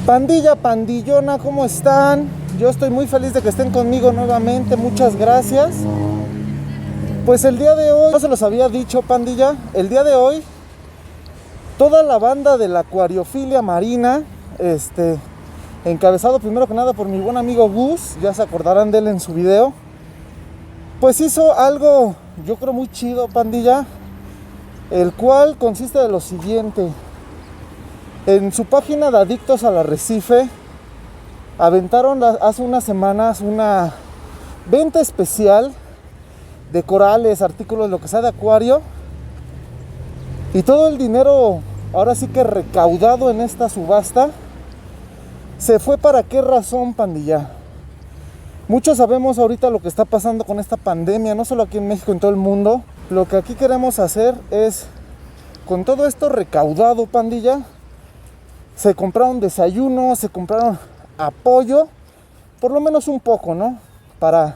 Pandilla, pandillona, ¿cómo están? Yo estoy muy feliz de que estén conmigo nuevamente, muchas gracias. Pues el día de hoy, no se los había dicho, pandilla, el día de hoy toda la banda de la acuariofilia marina, encabezado primero que nada por mi buen amigo Gus, ya se acordarán de él en su video, pues hizo algo, yo creo muy chido, pandilla, el cual consiste de lo siguiente. En su página de Adictos al Arrecife aventaron hace unas semanas una venta especial de corales, artículos, lo que sea de acuario, y todo el dinero, ahora sí que recaudado en esta subasta, se fue para qué razón, pandilla. Muchos sabemos ahorita lo que está pasando con esta pandemia, no solo aquí en México, en todo el mundo. Lo que aquí queremos hacer es, con todo esto recaudado, pandilla, se compraron desayunos, se compraron apoyo, por lo menos un poco, ¿no? Para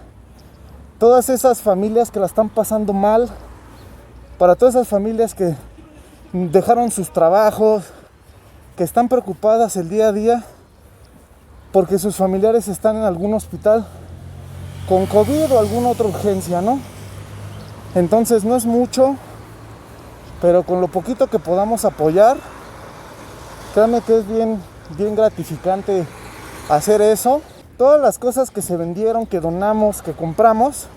todas esas familias que la están pasando mal, para todas esas familias que dejaron sus trabajos, que están preocupadas el día a día porque sus familiares están en algún hospital con COVID o alguna otra urgencia, ¿no? Entonces no es mucho, pero con lo poquito que podamos apoyar, créanme que es bien gratificante hacer eso. Todas las cosas que se vendieron, que donamos, que compramos,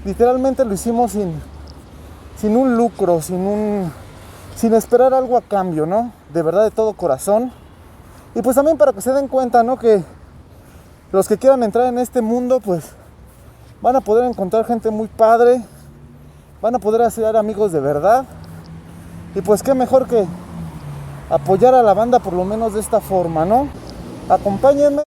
literalmente lo hicimos sin un lucro, sin esperar algo a cambio, ¿no? De verdad, de todo corazón. Y pues también para que se den cuenta, ¿no? Que los que quieran entrar en este mundo, pues van a poder encontrar gente muy padre, van a poder hacer amigos de verdad. Y pues qué mejor que apoyar a la banda por lo menos de esta forma, ¿no? Acompáñenme.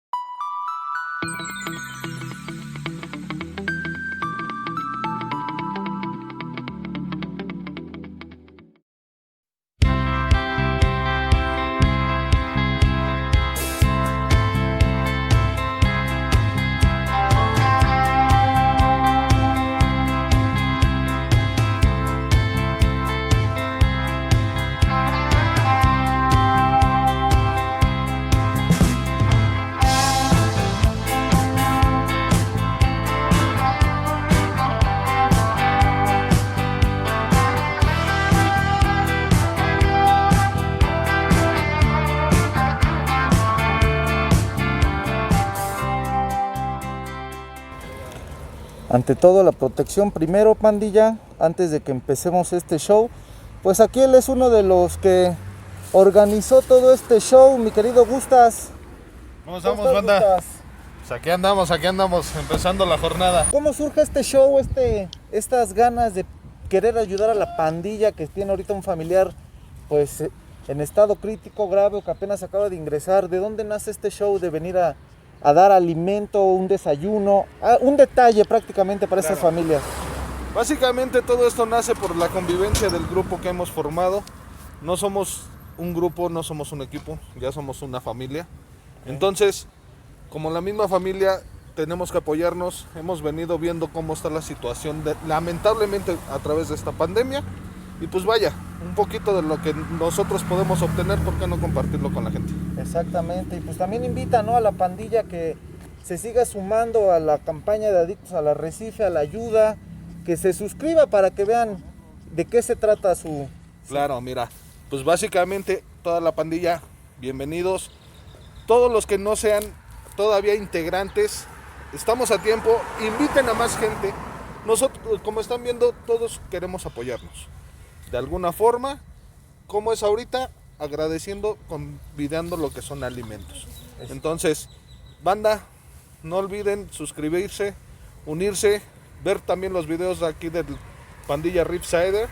Ante todo, la protección primero, pandilla, antes de que empecemos este show. Pues aquí él es uno de los que organizó todo este show, mi querido Gustas. ¿Cómo estamos, banda? Gustas? Pues aquí andamos, empezando la jornada. ¿Cómo surge este show, estas ganas de querer ayudar a la pandilla que tiene ahorita un familiar, pues, en estado crítico, grave, o que apenas acaba de ingresar? ¿De dónde nace este show de venir a dar alimento, un desayuno, un detalle prácticamente para esas familias? Básicamente todo esto nace por la convivencia del grupo que hemos formado. No somos un grupo, no somos un equipo, ya somos una familia. Entonces, como la misma familia, tenemos que apoyarnos. Hemos venido viendo cómo está la situación, lamentablemente, a través de esta pandemia. Y pues vaya, un poquito de lo que nosotros podemos obtener, ¿por qué no compartirlo con la gente? Exactamente, y pues también invita, ¿no?, a la pandilla que se siga sumando a la campaña de Adictos al Arrecife, a la ayuda, que se suscriba para que vean de qué se trata su... Claro, mira, pues básicamente toda la pandilla, bienvenidos. Todos los que no sean todavía integrantes, estamos a tiempo, inviten a más gente. Nosotros, como están viendo, todos queremos apoyarnos. De alguna forma, como es ahorita, agradeciendo, convidando lo que son alimentos. Entonces, banda, no olviden suscribirse, unirse, ver también los videos de aquí del Pandilla Ripsider.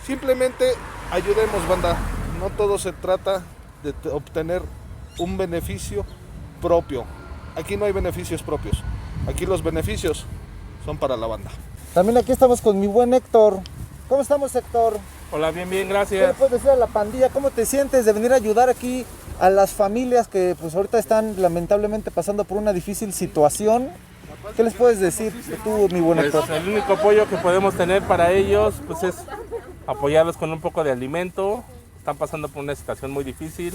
Simplemente ayudemos, banda. No todo se trata de obtener un beneficio propio. Aquí no hay beneficios propios. Aquí los beneficios son para la banda. También aquí estamos con mi buen Héctor. ¿Cómo estamos, Héctor? Hola, bien, ¿Qué le gracias. puedes decir a la pandilla? ¿Cómo te sientes de venir a ayudar aquí a las familias que pues ahorita están lamentablemente pasando por una difícil situación? ¿Qué les puedes decir tú, mi buen Héctor? Pues el único apoyo que podemos tener para ellos pues es apoyarlos con un poco de alimento. Están pasando por una situación muy difícil.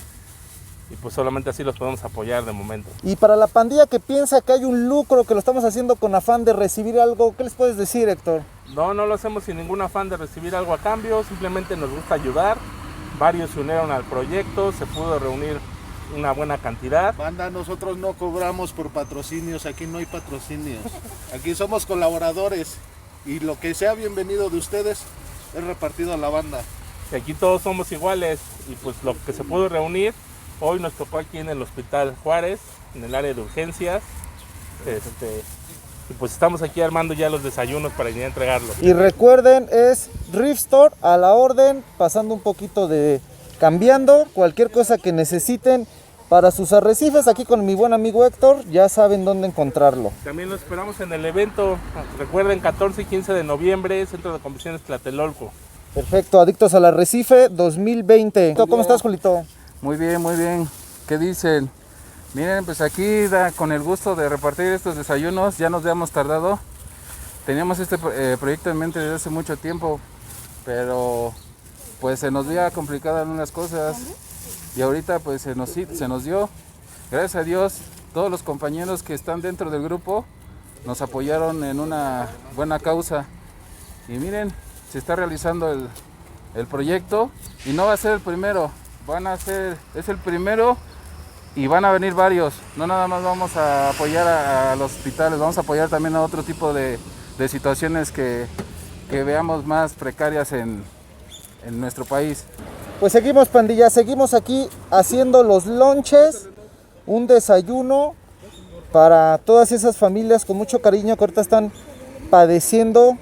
y pues solamente así los podemos apoyar de momento. Y para la pandilla que piensa que hay un lucro, que lo estamos haciendo con afán de recibir algo, ¿qué les puedes decir, Héctor? No lo hacemos sin ningún afán de recibir algo a cambio, simplemente nos gusta ayudar. Varios se unieron al proyecto, se pudo reunir una buena cantidad. Banda, nosotros no cobramos por patrocinios, aquí no hay patrocinios. Aquí somos colaboradores y lo que sea bienvenido de ustedes es repartido a la banda. Y aquí todos somos iguales y pues lo que se pudo reunir, hoy nos tocó aquí en el Hospital Juárez, en el área de urgencias. Y pues estamos aquí armando ya los desayunos para ir a entregarlos. Y recuerden, es Thrift Store a la orden, pasando un poquito de cambiando, cualquier cosa que necesiten para sus arrecifes, aquí con mi buen amigo Héctor, ya saben dónde encontrarlo. También los esperamos en el evento, recuerden 14 y 15 de noviembre, Centro de Convenciones Tlatelolco. Perfecto, Adictos al Arrecife 2020. ¿Cómo estás, Julito? Muy bien, muy bien. ¿Qué dicen? Miren, pues aquí con el gusto de repartir estos desayunos, ya nos habíamos tardado. Teníamos este proyecto en mente desde hace mucho tiempo, pero pues se nos había complicado algunas cosas y ahorita pues se nos dio. Gracias a Dios, todos los compañeros que están dentro del grupo nos apoyaron en una buena causa. Y miren, se está realizando el proyecto y no va a ser el primero, es el primero y van a venir varios. No nada más vamos a apoyar a los hospitales, vamos a apoyar también a otro tipo de situaciones que veamos más precarias en nuestro país. Pues seguimos, pandilla, seguimos aquí haciendo los lonches, un desayuno para todas esas familias con mucho cariño que ahorita están padeciendo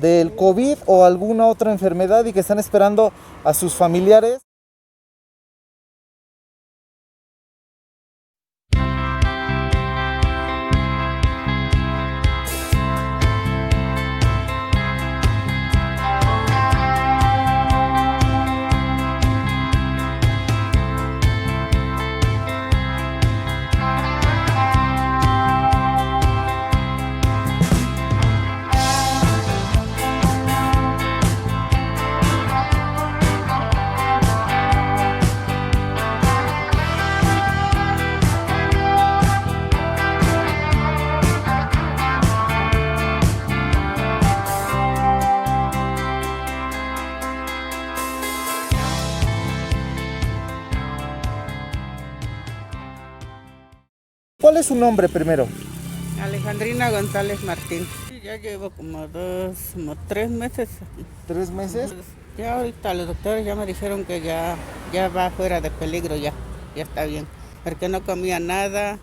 del COVID o alguna otra enfermedad y que están esperando a sus familiares. ¿Cuál es su nombre primero? Alejandrina González Martín. Ya llevo como 3 meses. 3 meses. Ya ahorita los doctores ya me dijeron que ya va fuera de peligro, ya está bien. Porque no comía nada,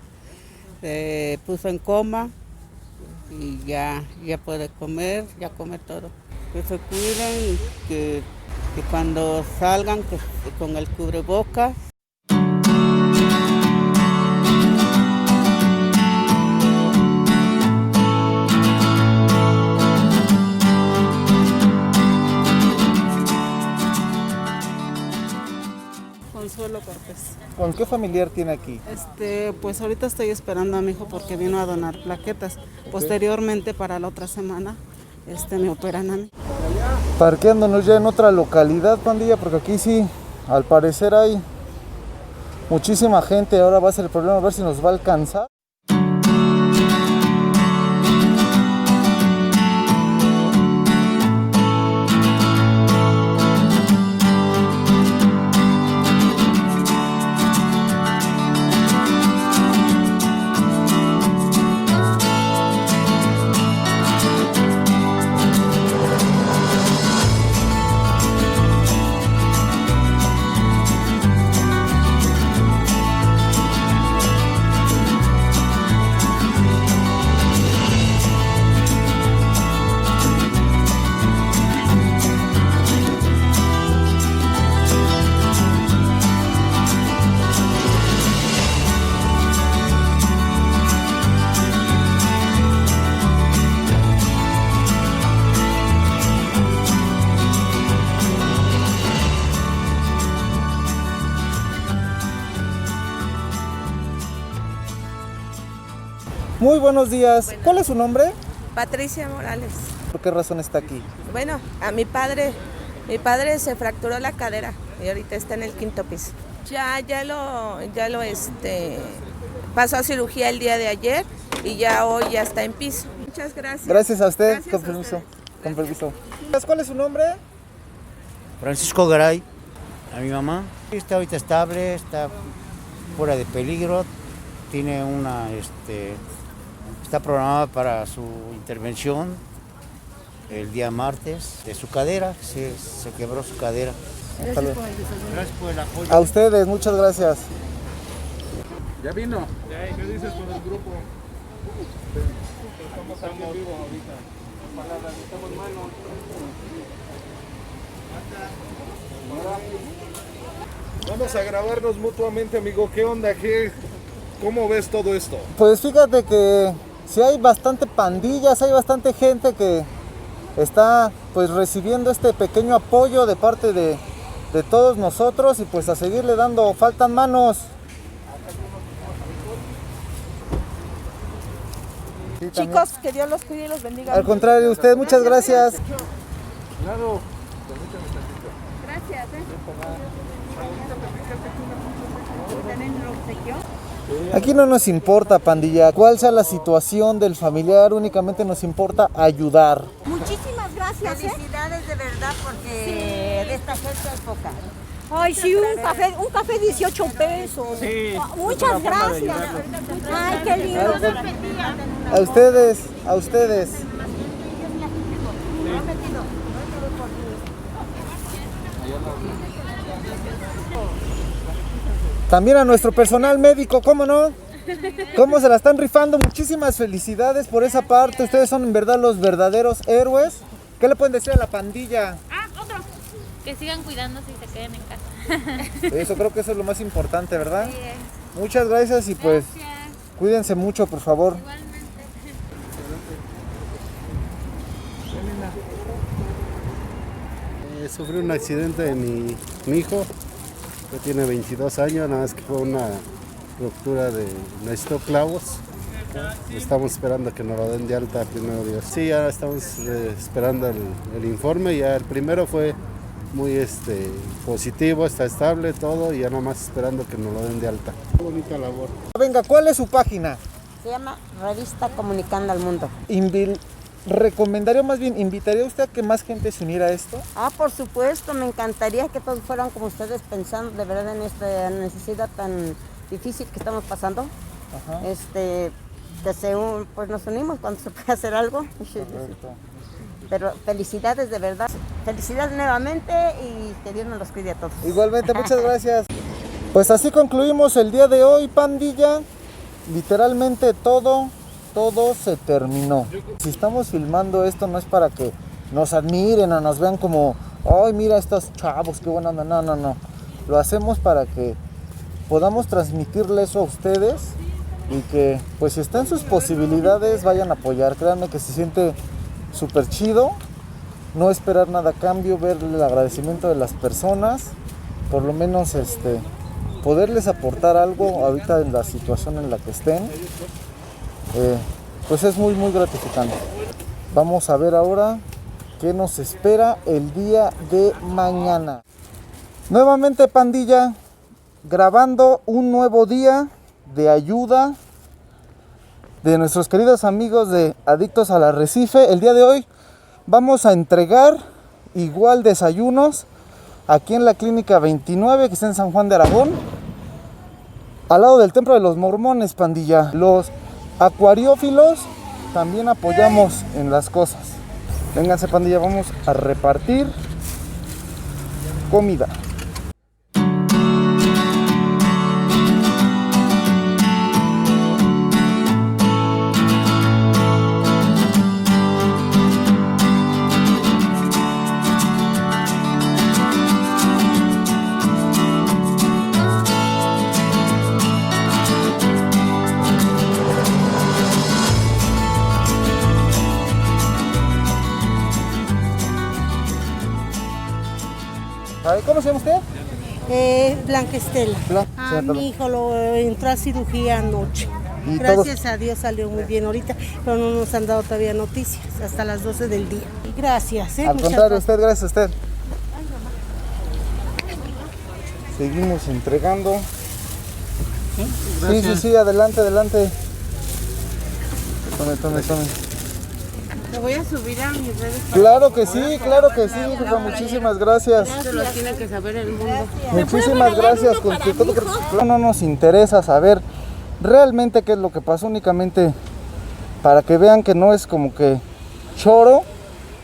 se puso en coma y ya puede comer, ya come todo. Que se cuiden, que cuando salgan que con el cubrebocas. Consuelo Cortés. ¿Con qué familiar tiene aquí? Pues ahorita estoy esperando a mi hijo porque vino a donar plaquetas. Posteriormente, para la otra semana, me operan a mí. Parqueándonos ya en otra localidad, pandilla, porque aquí sí, al parecer hay muchísima gente. Ahora va a ser el problema, a ver si nos va a alcanzar. Muy buenos días. Bueno. ¿Cuál es su nombre? Patricia Morales. ¿Por qué razón está aquí? Bueno, a mi padre se fracturó la cadera y ahorita está en el 5.º piso. Ya lo pasó a cirugía el día de ayer y ya hoy ya está en piso. Muchas gracias. Gracias a usted, Gracias con a permiso. usted. Con permiso. ¿Cuál es su nombre? Francisco Garay, a mi mamá. Está ahorita estable, está fuera de peligro, tiene está programada para su intervención el día martes de su cadera, se quebró su cadera. Gracias por el apoyo. A ustedes, muchas gracias. ¿Ya vino? ¿Qué dices con el grupo? Estamos aquí en vivo ahorita. Palabras, estamos manos. Vamos a grabarnos mutuamente, amigo. ¿Qué onda? ¿Cómo ves todo esto? Pues fíjate que sí hay bastante pandillas, hay bastante gente que está pues recibiendo este pequeño apoyo de parte de todos nosotros y pues a seguirle dando, faltan manos. Sí, Chicos, que Dios los cuide y los bendiga. al contrario, usted, muchas gracias. Claro. Gracias. Aquí no nos importa, pandilla, cuál sea la situación del familiar, únicamente nos importa ayudar. Muchísimas gracias. Felicidades de verdad porque de esta gente hay poca. Ay, sí, un café 18 pesos. Sí, Muchas gracias. Ay, qué lindo. A ustedes, a ustedes. También a nuestro personal médico, ¿cómo no? ¿Cómo se la están rifando? Muchísimas felicidades por esa parte. Ustedes son en verdad los verdaderos héroes. ¿Qué le pueden decir a la pandilla? Otro. Que sigan cuidándose y se queden en casa. Eso creo que eso es lo más importante, ¿verdad? Sí. Muchas gracias y pues cuídense mucho, por favor. Igualmente. Sufrí un accidente de mi hijo, que tiene 22 años, nada más que fue una ruptura necesitó clavos. Estamos esperando que nos lo den de alta primero Dios. Sí, ya estamos esperando el informe, ya el primero fue muy positivo, está estable todo y ya nada más esperando que nos lo den de alta. Qué bonita labor. Venga, ¿cuál es su página? Se llama Revista Comunicando al Mundo. Recomendaría, más bien, ¿invitaría usted a que más gente se uniera a esto? Por supuesto, me encantaría que todos fueran como ustedes pensando de verdad en esta necesidad tan difícil que estamos pasando. Ajá. Pues nos unimos cuando se puede hacer algo. Correcto. Pero felicidades de verdad, felicidades nuevamente y que Dios nos los cuide a todos. Igualmente, muchas gracias. Pues así concluimos el día de hoy, pandilla. Literalmente todo se terminó. Si estamos filmando esto no es para que nos admiren o nos vean como, ay, mira estos chavos, qué buena onda. No. Lo hacemos para que podamos transmitirle eso a ustedes y que, pues si está en sus posibilidades, vayan a apoyar. Créanme que se siente súper chido. No esperar nada a cambio, ver el agradecimiento de las personas, por lo menos poderles aportar algo ahorita en la situación en la que estén. Pues es muy gratificante. Vamos a ver ahora qué nos espera el día de mañana. Nuevamente, pandilla, grabando un nuevo día de ayuda de nuestros queridos amigos de Adictos al Arrecife. El día de hoy vamos a entregar igual desayunos aquí en la Clínica 29, que está en San Juan de Aragón, al lado del Templo de los Mormones, pandilla. Los acuariófilos también apoyamos en las cosas. Vénganse, pandilla, vamos a repartir comida. ¿Cómo se llama usted? Blanca Estela. Mi hijo entró a cirugía anoche. ¿Y Gracias a Dios salió muy bien ahorita, pero no nos han dado todavía noticias hasta las 12 del día. Gracias. Al contrario, usted, gracias a usted. Seguimos entregando. Gracias. Sí, adelante. Tome. Te voy a subir a mis redes. Claro que sí, jefa, muchísimas gracias. Esto lo tiene que saber el mundo. Muchísimas gracias. No nos interesa saber realmente qué es lo que pasó, únicamente para que vean que no es como que choro.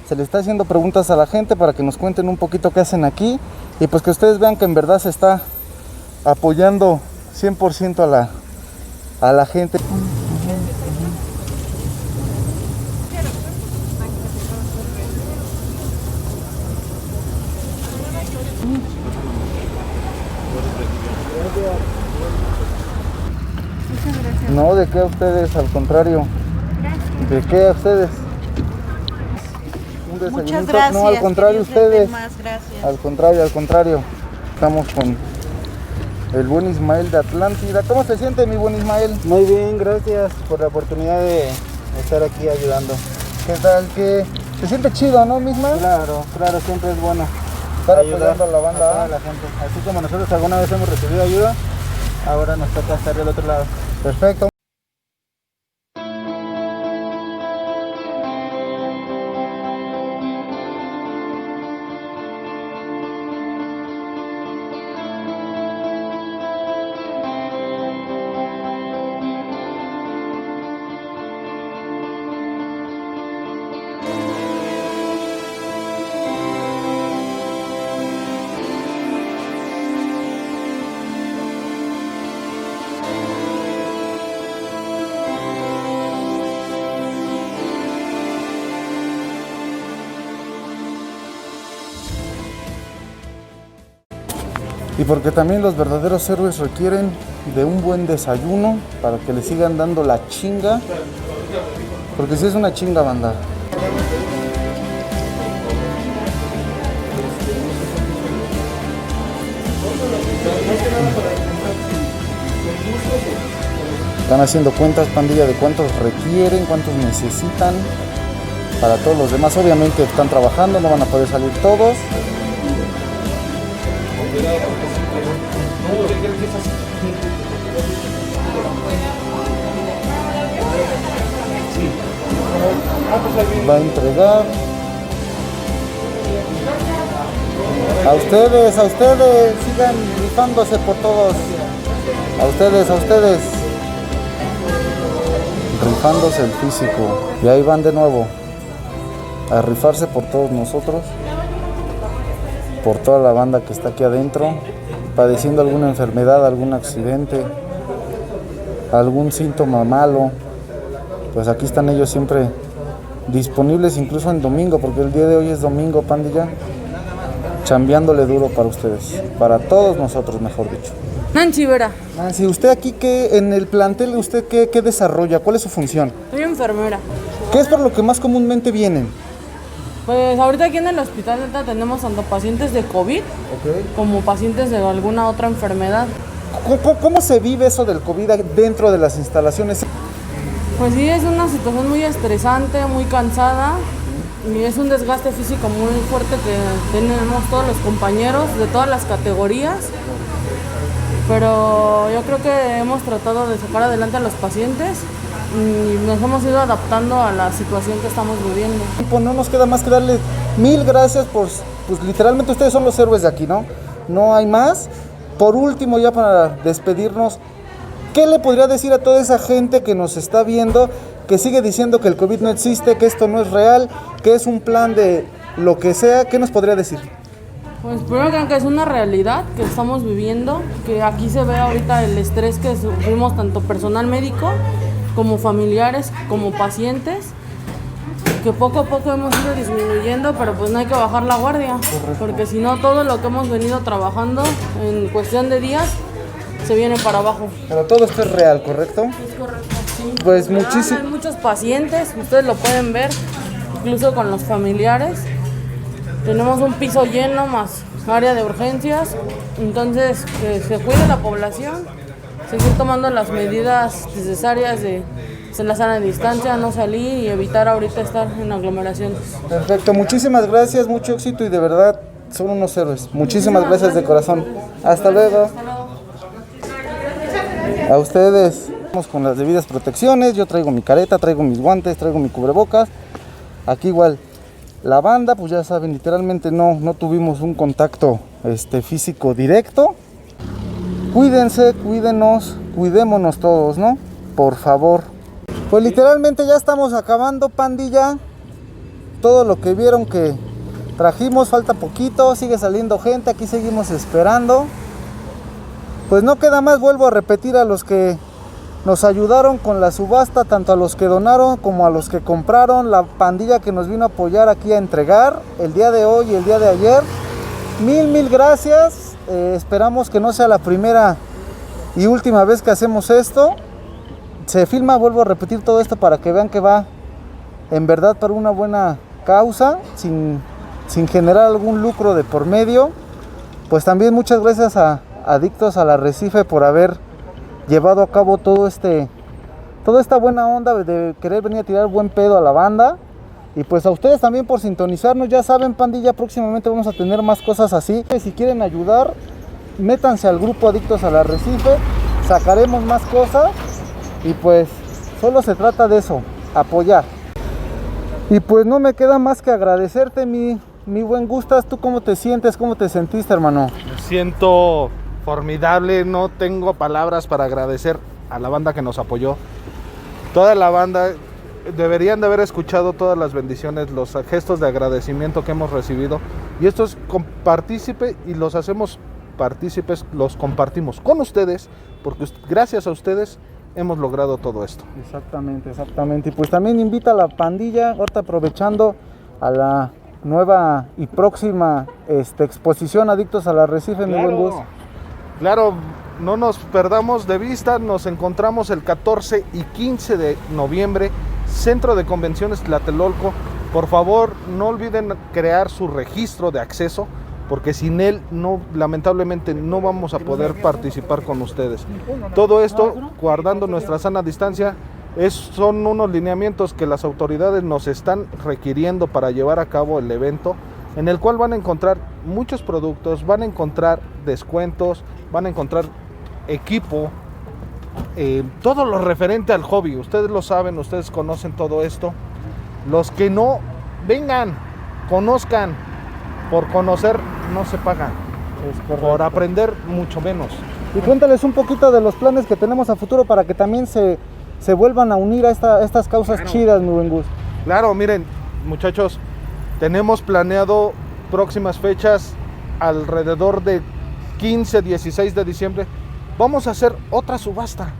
Se le está haciendo preguntas a la gente para que nos cuenten un poquito qué hacen aquí y pues que ustedes vean que en verdad se está apoyando 100% a la gente. No, ¿de qué a ustedes? Al contrario. ¿De qué a ustedes? Muchas gracias. No, al contrario, ustedes. Más, gracias. Al contrario. Estamos con el buen Ismael de Atlántida. ¿Cómo se siente, mi buen Ismael? Muy bien, gracias por la oportunidad de estar aquí ayudando. ¿Qué tal? ¿Qué? ¿Se siente chido, no, misma? Claro, siempre es bueno estar apoyando a la banda. A toda la gente. Así como nosotros alguna vez hemos recibido ayuda, ahora nos toca estar del otro lado. Perfecto. Y porque también los verdaderos héroes requieren de un buen desayuno para que le sigan dando la chinga. Porque si es una chinga, banda. Están haciendo cuentas, pandilla, de cuántos requieren, cuántos necesitan. Para todos los demás, obviamente están trabajando, no van a poder salir todos. Va a entregar a ustedes, sigan rifándose por todos, a ustedes, rifándose el físico, y ahí van de nuevo a rifarse por todos nosotros, por toda la banda que está aquí adentro, padeciendo alguna enfermedad, algún accidente, algún síntoma malo. Pues aquí están ellos siempre disponibles, incluso en domingo, porque el día de hoy es domingo, pandilla, chambeándole duro para ustedes, para todos nosotros, mejor dicho. Nancy Vera. Nancy, ¿usted aquí qué, en el plantel, usted qué desarrolla? ¿Cuál es su función? Soy enfermera. ¿Qué es por lo que más comúnmente vienen? Pues ahorita aquí en el hospital tenemos tanto pacientes de COVID como pacientes de alguna otra enfermedad. ¿Cómo se vive eso del COVID dentro de las instalaciones? Pues sí, es una situación muy estresante, muy cansada y es un desgaste físico muy fuerte que tenemos todos los compañeros de todas las categorías. Pero yo creo que hemos tratado de sacar adelante a los pacientes y nos hemos ido adaptando a la situación que estamos viviendo. No nos queda más que darles 1000 gracias por, pues literalmente ustedes son los héroes de aquí, ¿no? No hay más. Por último, ya para despedirnos, ¿qué le podría decir a toda esa gente que nos está viendo, que sigue diciendo que el COVID no existe, que esto no es real, que es un plan de lo que sea? ¿Qué nos podría decir? Pues primero que es una realidad que estamos viviendo, que aquí se ve ahorita el estrés que sufrimos tanto personal médico como familiares, como pacientes, que poco a poco hemos ido disminuyendo, pero pues no hay que bajar la guardia, porque si no todo lo que hemos venido trabajando en cuestión de días se viene para abajo. Pero todo esto es real, ¿correcto? Es correcto, sí. Pues Hay muchos pacientes, ustedes lo pueden ver, incluso con los familiares. Tenemos un piso lleno más área de urgencias, entonces que se cuide la población, seguir tomando las medidas necesarias de la sana distancia, no salir y evitar ahorita estar en aglomeraciones. Perfecto, muchísimas gracias, mucho éxito y de verdad son unos héroes. Muchísimas gracias de corazón. Hasta luego. A ustedes. Vamos con las debidas protecciones. Yo traigo mi careta, traigo mis guantes, traigo mi cubrebocas. Aquí igual. La banda, pues ya saben, literalmente no tuvimos un contacto físico directo. Cuídense, cuídenos, cuidémonos todos, ¿no? Por favor. Pues literalmente ya estamos acabando, pandilla. Todo lo que vieron que trajimos, falta poquito, sigue saliendo gente, aquí seguimos esperando. Pues no queda más, vuelvo a repetir a los que nos ayudaron con la subasta, tanto a los que donaron como a los que compraron, la pandilla que nos vino a apoyar aquí a entregar el día de hoy y el día de ayer. Mil gracias. Esperamos que no sea la primera y última vez que hacemos esto. Se filma, vuelvo a repetir todo esto para que vean que va en verdad para una buena causa, sin generar algún lucro de por medio. Pues también muchas gracias a Adictos al Arrecife por haber llevado a cabo toda esta buena onda de querer venir a tirar buen pedo a la banda. Y pues a ustedes también por sintonizarnos. Ya saben, pandilla, próximamente vamos a tener más cosas así. Si quieren ayudar, métanse al grupo Adictos al Arrecife, sacaremos más cosas. Y pues solo se trata de eso, apoyar. Y pues no me queda más que agradecerte, mi buen Gustas. ¿Tú cómo te sientes? ¿Cómo te sentiste, hermano? Me siento formidable, no tengo palabras para agradecer a la banda que nos apoyó. Toda la banda deberían de haber escuchado todas las bendiciones, los gestos de agradecimiento que hemos recibido. Y esto es partícipe y los hacemos partícipes, los compartimos con ustedes, porque gracias a ustedes hemos logrado todo esto. Exactamente. Y pues también invita a la pandilla, ahorita aprovechando a la nueva y próxima exposición Adictos al Arrecife, mi buen Gus. Claro, no nos perdamos de vista, nos encontramos el 14 y 15 de noviembre, Centro de Convenciones Tlatelolco. Por favor, no olviden crear su registro de acceso, porque sin él lamentablemente no vamos a poder participar con ustedes. Todo esto guardando nuestra sana distancia. Son unos lineamientos que las autoridades nos están requiriendo para llevar a cabo el evento, en el cual van a encontrar muchos productos, van a encontrar descuentos, van a encontrar equipo, todo lo referente al hobby. Ustedes lo saben, ustedes conocen todo esto. Los que no, vengan, conozcan. Por conocer no se pagan, por aprender mucho menos. Y cuéntales un poquito de los planes que tenemos a futuro para que también se vuelvan a unir a estas causas chidas, mi buen Gus. Claro, miren, muchachos, tenemos planeado próximas fechas, alrededor de 15, 16 de diciembre. Vamos a hacer otra subasta.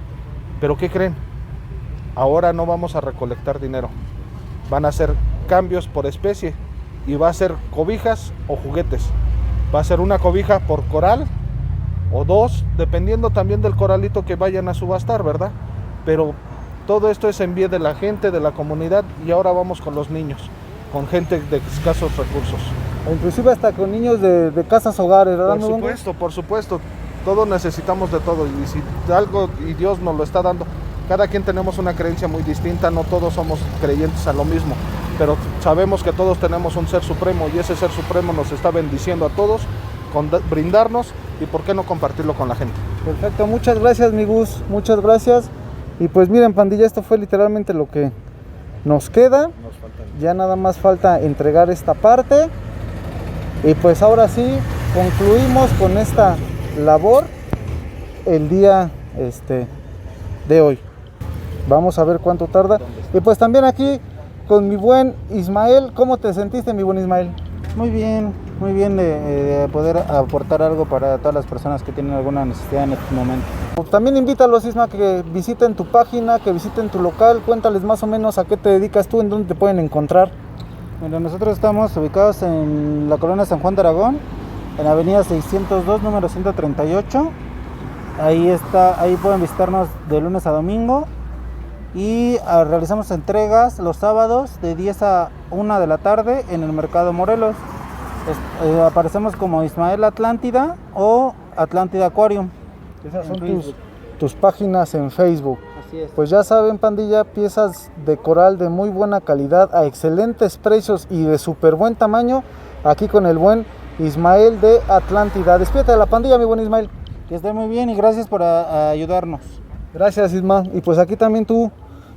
¿Pero qué creen? Ahora no vamos a recolectar dinero. Van a ser cambios por especie. Y va a ser cobijas o juguetes. Va a ser una cobija por coral o dos, dependiendo también del coralito que vayan a subastar, ¿verdad? Pero todo esto es en bien de la gente, de la comunidad. Y ahora vamos con los niños, con gente de escasos recursos. O inclusive hasta con niños de casas hogares, ¿verdad? Por supuesto. Todos necesitamos de todo. Y si algo y Dios nos lo está dando, cada quien tenemos una creencia muy distinta. No todos somos creyentes a lo mismo, pero sabemos que todos tenemos un ser supremo, y ese ser supremo nos está bendiciendo a todos con brindarnos, y por qué no compartirlo con la gente. Perfecto, muchas gracias, mi Gus, muchas gracias. Y pues miren, pandilla, esto fue literalmente lo que nos queda. Ya nada más falta entregar esta parte, y pues ahora sí concluimos con esta labor el día de hoy. Vamos a ver cuánto tarda. Y pues también aquí con mi buen Ismael. ¿Cómo te sentiste, mi buen Ismael? Muy bien de poder aportar algo para todas las personas que tienen alguna necesidad en este momento. Pues también invítalos, Isma, que visiten tu página, que visiten tu local. Cuéntales más o menos a qué te dedicas tú, en dónde te pueden encontrar. Bueno, nosotros estamos ubicados en la colonia San Juan de Aragón, en la avenida 602, número 138. Ahí pueden visitarnos de lunes a domingo. Y realizamos entregas los sábados de 10 a 1 de la tarde en el Mercado Morelos. Aparecemos como Ismael Atlántida o Atlántida Aquarium. Esas son tus páginas en Facebook. Así es. Pues ya saben, pandilla, piezas de coral de muy buena calidad, a excelentes precios y de súper buen tamaño, aquí con el buen Ismael de Atlántida. Despídete de la pandilla, mi buen Ismael. Que esté muy bien y gracias por ayudarnos. Gracias, Isma. Y pues aquí también tú,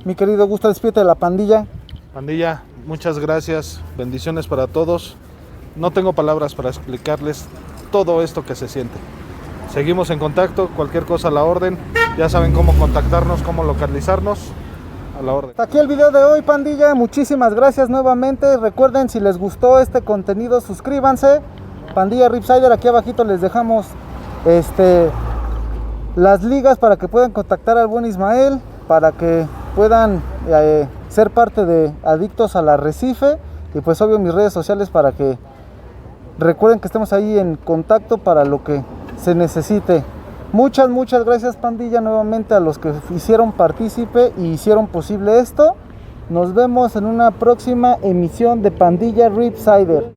mi querido Gusta, despídete de la pandilla. Pandilla, muchas gracias, bendiciones para todos. No tengo palabras para explicarles todo esto que se siente. Seguimos en contacto, cualquier cosa a la orden. Ya saben cómo contactarnos, cómo localizarnos. A la orden. Hasta aquí el video de hoy, pandilla. Muchísimas gracias nuevamente. Recuerden, si les gustó este contenido, suscríbanse. Pandilla Ripsider, aquí abajito les dejamos las ligas para que puedan contactar al buen Ismael, para que puedan ser parte de Adictos al Arrecife. Y pues obvio mis redes sociales para que recuerden que estemos ahí en contacto para lo que se necesite. Muchas gracias, pandilla, nuevamente a los que hicieron partícipe y hicieron posible esto. Nos vemos en una próxima emisión de Pandilla Ripsider.